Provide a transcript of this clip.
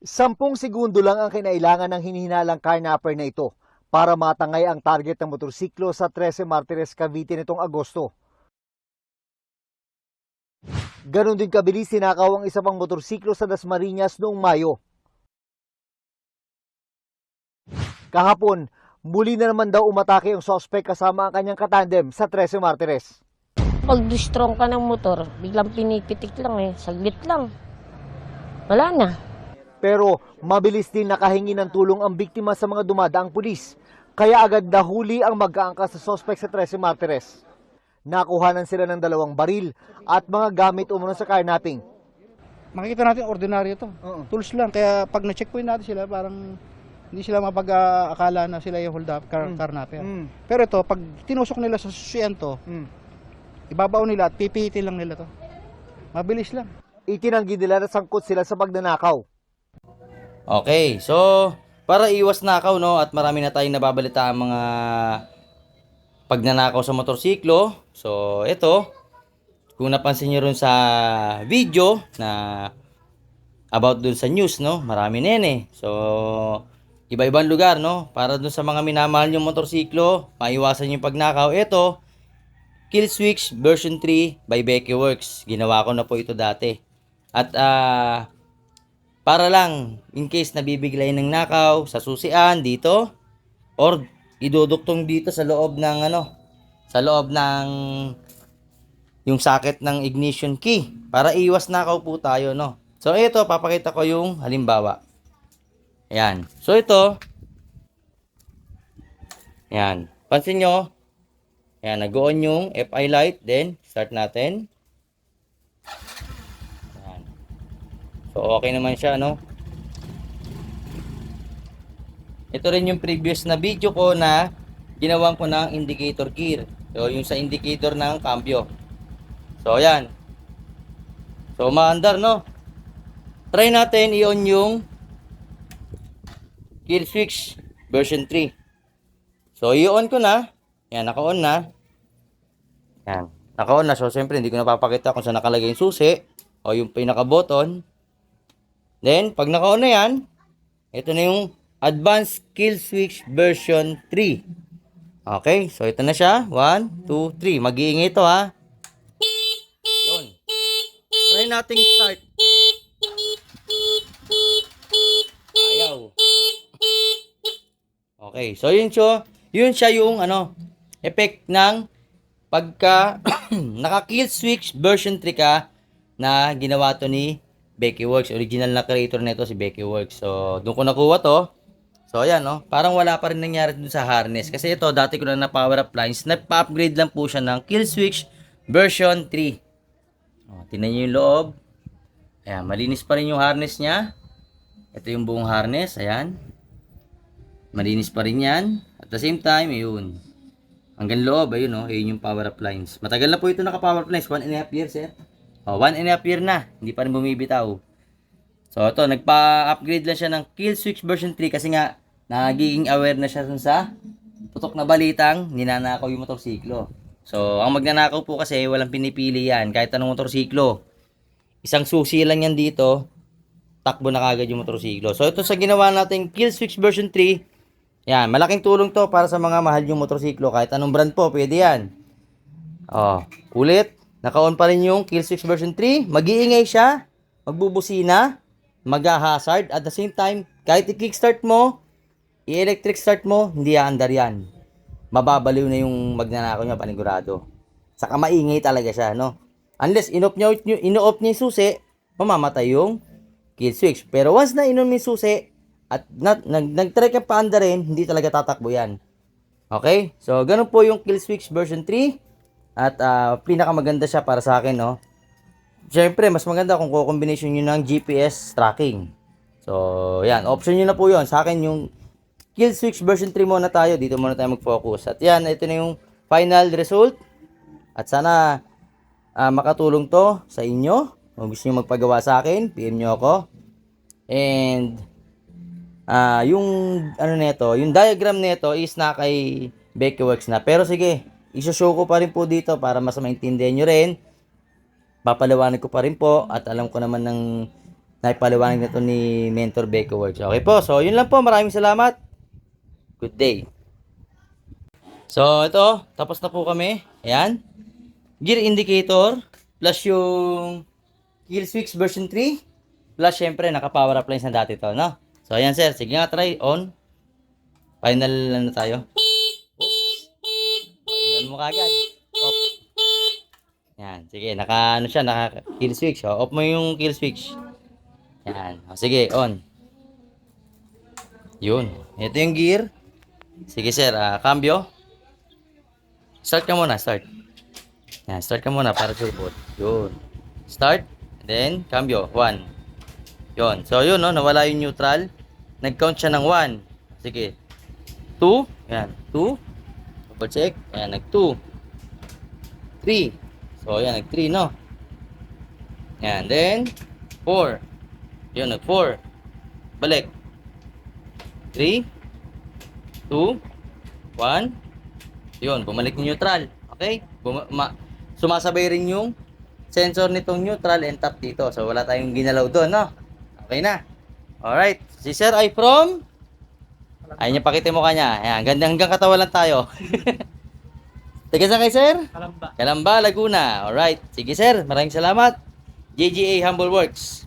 10 segundo lang ang kinailangan ng hinihinalang carnapper na ito para matangay ang target ng motorsiklo sa 13 Martires, Cavite nitong Agosto. Ganon din kabilis sinakaw ang isa pang motorsiklo sa Dasmariñas noong Mayo. Kahapon, muli na naman daw umatake ang sospek kasama ang kanyang katandem sa 13 Martires. Pag distrong ka ng motor, biglang pinipitik lang saglit lang. Wala na. Pero mabilis din nakahingi ng tulong ang biktima sa mga dumadaang pulis. Kaya agad nahuli ang mag-aangkas sa sospek sa 13 Martires. Nakuhanan sila ng 2 baril at mga gamit umano sa carnapping. Makikita natin ordinaryo to. Tools lang. Kaya pag na-checkpoint natin sila, parang hindi sila mapag-akala na sila yung hold up carnapper. Pero ito, pag tinusok nila sa susian to, ibabaw nila at pipihitin lang nila to. Mabilis lang. Itinanggi nila na sangkot sila sa pagnanakaw. Okay, so para iwas nakaw, no, at marami na tayong nababalita ang mga pagnanakaw sa motorsiklo. So ito, kung napansin niyo rin sa video na about dun sa news, no, marami na yan eh. So iba-ibang lugar, no, para dun sa mga minamahal yung motorsiklo, maiwasan yung pagnakaw. Ito, Kill Switch version 3 by Becky Works. Ginawa ko na po ito dati. At para lang in case nabibiglay ng nakaw sa susian dito or iduduktong dito sa loob ng sa loob ng yung socket ng ignition key para iwas nakaw po tayo, no. So ito, papakita ko yung halimbawa. Ayan. So ito, ayan, pansin nyo, ayan, nag-on yung FI light, then start natin. Ayan. So okay naman siya, no. Ito rin yung previous na video ko na ginawan ko ng indicator gear. So yung sa indicator ng cambio. So ayan. So maandar, no. Try natin i-on yung Kill Switch version 3. So i-on ko na. Ayan, naka-on na. Ayan, naka-on na. So siyempre hindi ko napapakita kung saan nakalagay yung susi o yung pinaka-button. Then pag naka-on na yan, ito na yung Advanced Kill Switch version 3. Okay, so ito na siya. 1, 2, 3. Mag-iingay ito, ha. Yun. Try nating start. Ayaw. Okay, so yun siya yung effect ng pagka naka-Kill Switch version 3 ka na ginawa to ni Becky Works. Original na creator nito si Becky Works. So doon ko nakuha to. So ayan, no, parang wala pa rin nangyari dun sa harness. Kasi ito, dati ko na power up lines. Nagpa-upgrade lang po siya ng Kill Switch version 3. Tingnan nyo yung loob. Ayan, malinis pa rin yung harness niya. Ito yung buong harness. Ayan. Malinis pa rin yan. At the same time, ayun. Hanggang loob, ayun, no, ayun yung power up lines. Matagal na po ito naka-power up lines. 1.5 years, eh. 1.5 year na. Hindi pa rin bumibitaw. So ito, nagpa-upgrade lang siya ng Kill Switch version 3 kasi nga nagiging aware na siya sa putok na balitang ninanakaw yung motorsiklo. So ang magnanakaw po kasi walang pinipili yan, kahit anong motorsiklo. Isang susi lang yan dito, takbo na kagad yung motorsiklo. So ito sa ginawa nating Kill Switch version 3, yan, malaking tulong to para sa mga mahal yung motorsiklo. Kahit anong brand po, pwede yan. Ulit, naka-on pa rin yung Kill Switch version 3, mag-iingay siya, magbubusina, mag-hazard, at the same time, kahit i-kickstart mo, i-electric start mo, hindi aandar yan. Mababaliw na yung magnanakaw niya, panigurado. Saka maingay talaga siya, no? Unless in-off niya yung susi, mamamatay yung Kill Switch. Pero once na in-on mo yung susi, at nag-try ka pa andarin, hindi talaga tatakbo yan. Okay? So, ganun po yung Kill Switch version 3. At pinakamaganda siya para sa akin, no? Siyempre, mas maganda kung ko-combination nyo ng GPS tracking. So, yan. Option nyo na po yun. Sa akin, yung Kill Switch version 3 muna tayo. Dito muna tayo mag-focus. At yan, ito na yung final result. At sana makatulong to sa inyo. Kung gusto nyo magpagawa sa akin, PM nyo ako. And, yung yung diagram nito is na kay Becky Works na. Pero sige, isushow ko pa rin po dito para mas maintindihan nyo rin. Papaliwanag ko pa rin po at alam ko naman ng naipaliwanag na to ni Mentor Beko Works. Okay po, so yun lang po. Maraming salamat. Good day. So, ito, tapos na po kami. Ayan. Gear indicator, plus yung kill switch version 3, plus syempre, naka-power up lines na dati to, no? So, ayan sir, sige nga, try, on. Final na tayo. Final mo kagad. Off. Yan, sige, ano siya, naka kill switch. O, off mo yung kill switch. Yan, o, sige, on. Yun, ito yung gear. Sige sir, cambio. Start ka muna, start. Yan, start ka muna para turbo. Yun. Start, then cambio, 1. Yun. So, yun, no, nawala yung neutral. Nag-count siya ng 1. Sige. 2. Yan, 2. Double check. Yan, nag-2. 3. So, yan, nag-3, no? Yan, then 4. Yun, nag-4. Balik. 3. 2. 1. Yun, bumalik yung neutral. Okay? Sumasabay rin yung sensor nitong neutral and top dito. So, wala tayong ginalaw doon, no? Okay na. Alright. Si Sir ay from? Ayun yung pakita mo kanya. Ayan, hanggang katawa lang tayo. Taga saan kay Sir? Kalamba. Kalamba, Laguna. Alright. Sige Sir, maraming salamat. JGA Humble Works.